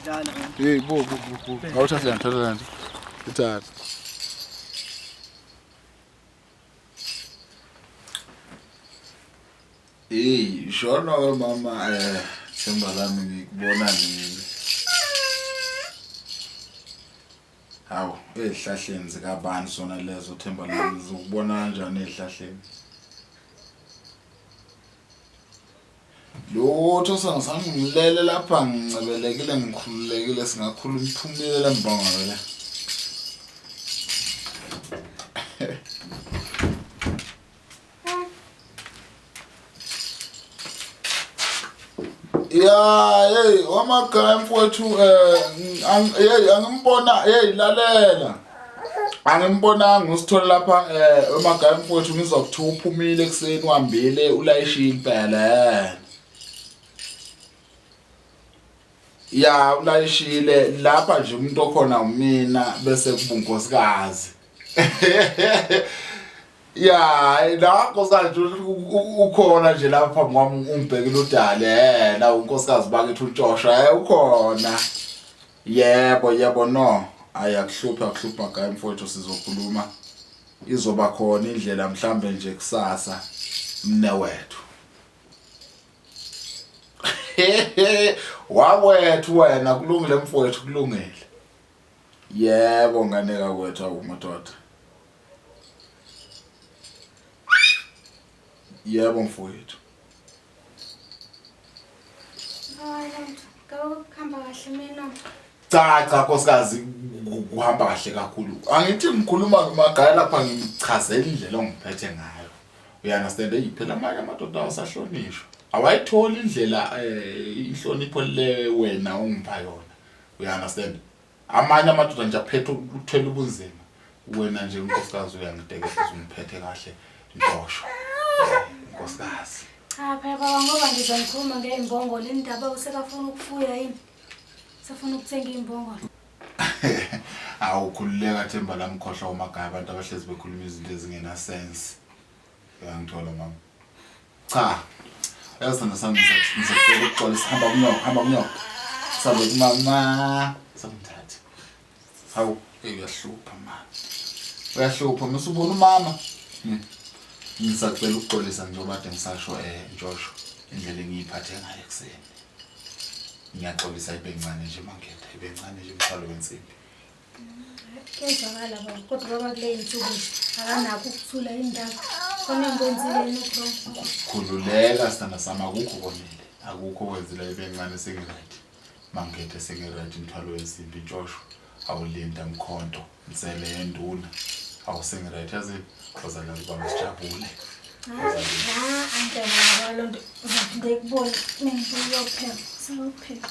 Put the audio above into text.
Dlala. Hey bo. Awuthatha ngithatha nje. Ithatha. Hey, shona ke mama themba lami ngikubona nini. Hawu, ezihlahleni zikabani sona lezo themba lami zikubona kanjani ezihlahleni? Lotho sangisangilele lapha ngicebelekile ngikhululekile singakhuluma iphumile mbongo la. Ya, hey, wamakhaya mfowethu angimbona, hey lalela. Angimbonanga usithole lapha emakhaya mfowethu ngizokuthiwa uphumile ekseni uhambile ulayisha impela. Ya ulayishile lapha nje umuntu okhona umina bese kubunkosikazi. Ya la nkosikazi ukhona nje lapha ngwami ungibhekile udale la unkosikazi bakithi uNtshosha ukhona. Yebo no akuhlupha makhaya mfowethu sizokhuluma izoba khona indlela mhlambe nje kusasa mne wethu. Wawethu wena kulungile mfowethu kulungile. Yebo nganeka kwethu awumadoda. Yebo mfowethu. Kuhamba kahle mina. Cha nkosikazi kuhamba kahle kakhulu. Angithi ngikhuluma magaya lapha ngichazela indlela ongiphethe ngayo. You understand phela manje amadoda awasahlonishwa. Awayithola indlela inhlonipho le wena ongipha yona. You understand? Amanye amadoda nje aphethe ukuthwela ubunzima. Wena nje unkosikazi uyangitekela uzungiphethe kahle Ntshosha. Nkosikazi. Cha phela baba ngoba ngizongikhuluma ngeimbongo le ndaba usekafuna ukufuya yini? Safuna ukuthenga imbongo. Awukhululeka themba lami khohlwa umagaya abantu abahlezi bekhuluma izinto ezingena sense. Uyangithola mama. Cha. Yasana sami ngizocela ukuxolisa hamba kunyoka. Sabe mama, samthatha. Hawu, uyahlupha mama. Uyahlupha mesubona umama. Ngisacela ukuxolisa njengoba kade ngisasho Ntshosha indlela engiyiphathe ngayo ekseni. Ngiyaxolisa ibencane nje mangekho ibencane nje umthwalo wensimbi. Kezakala baba kodwa baba kule insuku akanakho ukuthula indaba. Khona ngenzile nokho. Khululeka sithanda sami akukho konile. Akukho kwenzile ibencane sengiright. Mangekho sengiright umthwalo wensimbi Ntshosha. Awulinda mkhonto nsele yenduna. Awusengiright yazi ozala ubaba sijabule. Angeke ngalo nto uzaphinde kubone ngiyophela. Sawuphela.